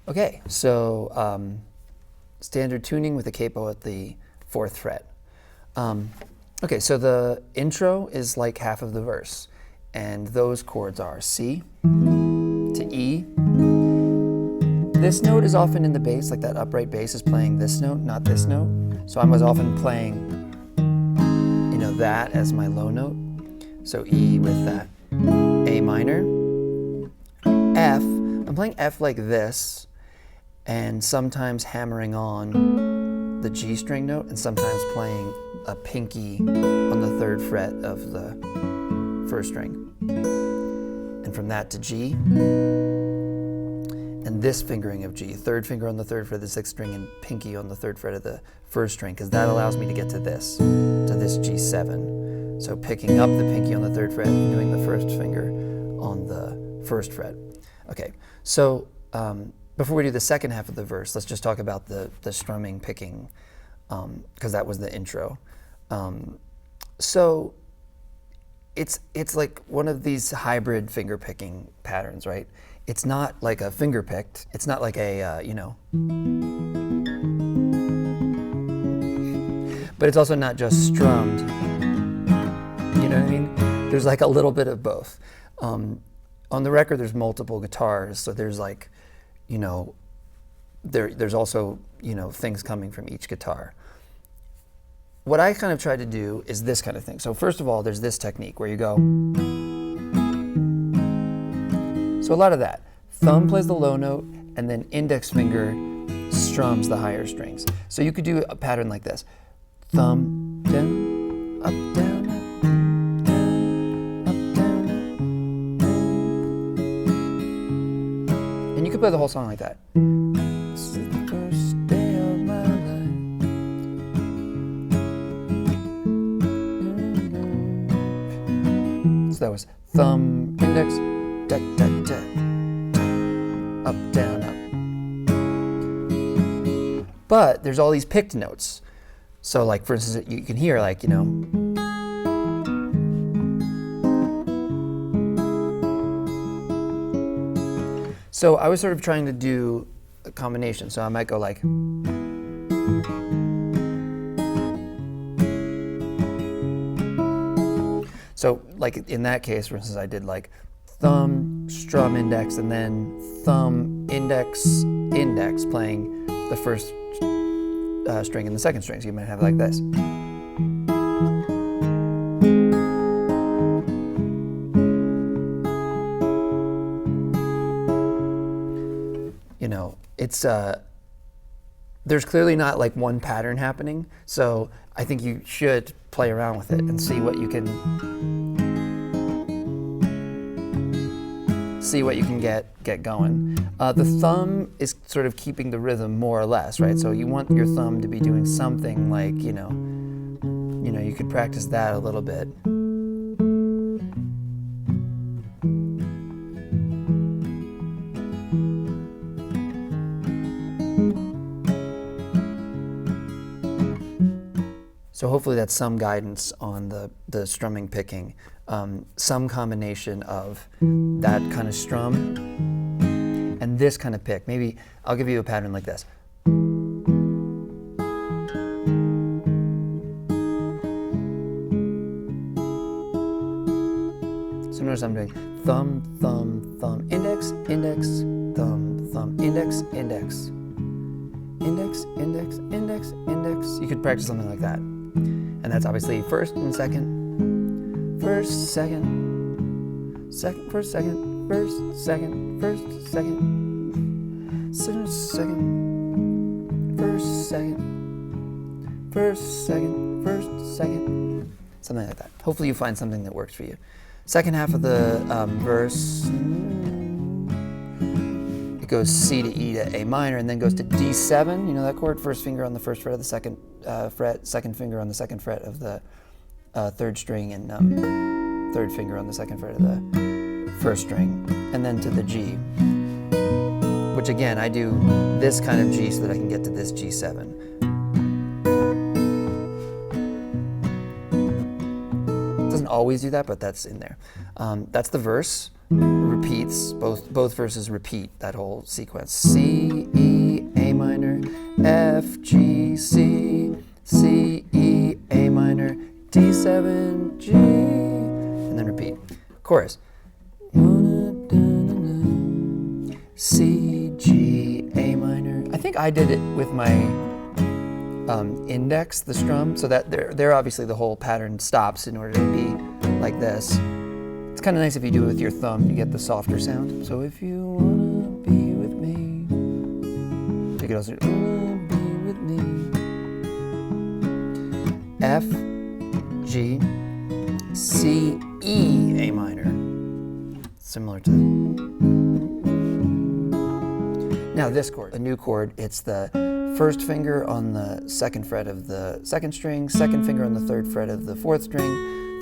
Okay, so standard tuning with a capo at the 4th fret. Okay, so the intro is like half of the verse, and those chords are C to E. This note is often in the bass, like that upright bass is playing this note, not this note. So I was often playing, you know, that as my low note. So E with that. A minor. F, I'm playing F like this, and sometimes hammering on the G string note, and sometimes playing a pinky on the 3rd fret of the 1st string. And from that to G, and this fingering of G, 3rd finger on the 3rd fret of the 6th string, and pinky on the 3rd fret of the 1st string, because that allows me to get to this G7. So picking up the pinky on the 3rd fret and doing the 1st finger on the 1st fret. Okay, so before we do the second half of the verse, let's just talk about the strumming picking, because that was the intro. So it's like one of these hybrid finger picking patterns, right? It's not like a finger picked. It's not like a, you know. But it's also not just strummed. You know what I mean? There's like a little bit of both. On the record, there's multiple guitars, so there's like, you know, there's also, you know, things coming from each guitar. What I kind of try to do is this kind of thing. So first of all, there's this technique where you go. So a lot of that. Thumb plays the low note, and then index finger strums the higher strings. So you could do a pattern like this. Thumb, down, up, down, up, down, up, down. And you could play the whole song like that. This is the first day of my life. that was thumb, index, da, da, da, up, down, up. But there's all these picked notes. So like, for instance, you can hear like, you know, so I was sort of trying to do a combination. So I might go like, so like in that case, for instance, I did like thumb, strum, index, and then thumb, index, index, playing the first string and the second string. So you might have it like this. You know, it's there's clearly not like one pattern happening, so I think you should play around with it and see what you can get going. The thumb is sort of keeping the rhythm more or less, right? So you want your thumb to be doing something like, you know, you could practice that a little bit. So hopefully that's some guidance on the strumming picking. Some combination of that kind of strum and this kind of pick. Maybe I'll give you a pattern like this. So notice I'm doing thumb, thumb, thumb, index, index, thumb, thumb, index, index, index, index, index, index. You could practice something like that. And that's obviously first and second, first, second, second, first, second, first, second, first, second, second, first, second, first, second, first, second, something like that. Hopefully you find something that works for you. Second half of the verse, it goes C to E to A minor, and then goes to D7. You know that chord? First finger on the first fret of the second fret, second finger on the second fret of the third string, and third finger on the second fret of the first string, and then to the G, which again, I do this kind of G so that I can get to this G7. It doesn't always do that, but that's in there. That's the verse. Repeats, both verses repeat that whole sequence. C, E, A minor, F, G, C, C, E, A minor, D7, G, and then repeat. Chorus. C, G, A minor. I think I did it with my index, the strum, so that there obviously the whole pattern stops in order to be like this. It's kind of nice if you do it with your thumb, you get the softer sound. So if you wanna be with me, you could also wanna be with me. F, G, C, E, A minor. Similar to now this chord, a new chord, it's the first finger on the second fret of the second string, second finger on the third fret of the fourth string,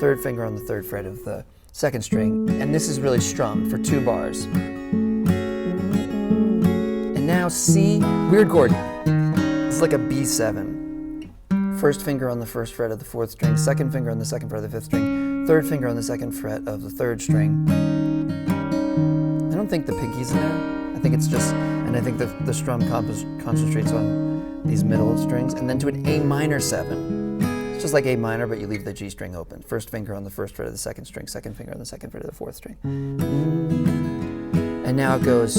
third finger on the third fret of the second string, and this is really strummed for 2 bars. And now C, weird chord. It's like a B7. First finger on the first fret of the fourth string, second finger on the second fret of the fifth string, third finger on the second fret of the third string. I don't think the pinky's in there. I think it's just, and I think the strum concentrates on these middle strings, and then to an A minor 7. It's just like A minor, but you leave the G string open. First finger on the first fret of the second string, second finger on the second fret of the fourth string. And now it goes.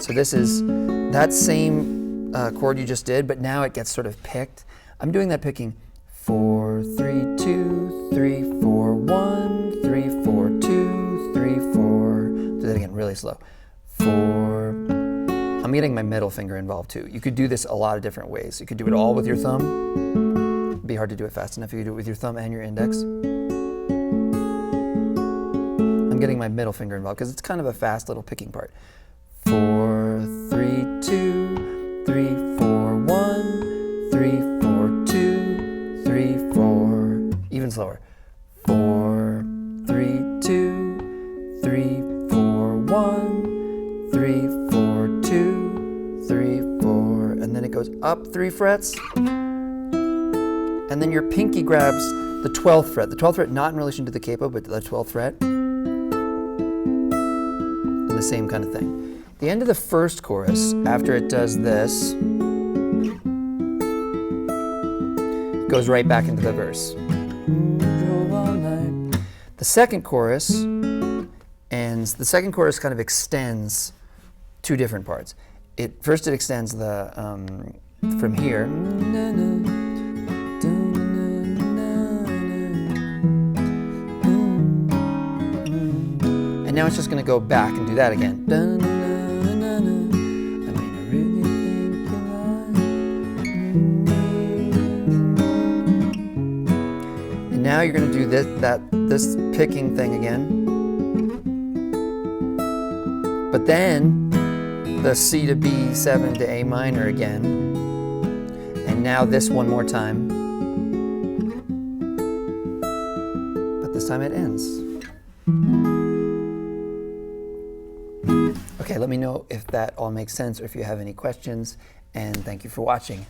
So this is that same chord you just did, but now it gets sort of picked. I'm doing that picking 4, 3, 2, 3, 4, 1, 3, 4, 2, 3, 4. Do that again, really slow. 4. I'm getting my middle finger involved too. You could do this a lot of different ways. You could do it all with your thumb. It'd be hard to do it fast enough. You could do it with your thumb and your index. I'm getting my middle finger involved because it's kind of a fast little picking part. 4, 3, 2, 3, 4, 1, 3, 4, 2, 3, 4. 3, 4, and then it goes up 3 frets. And then your pinky grabs the 12th fret. The 12th fret not in relation to the capo, but the 12th fret. And the same kind of thing. The end of the first chorus, after it does this, goes right back into the verse. The second chorus ends. The second chorus kind of extends 2 different parts. First it extends the from here, and now it's just going to go back and do that again. And now you're going to do this picking thing again. But then the C to B, 7 to A minor again. And now this one more time. But this time it ends. Okay, let me know if that all makes sense or if you have any questions. And thank you for watching.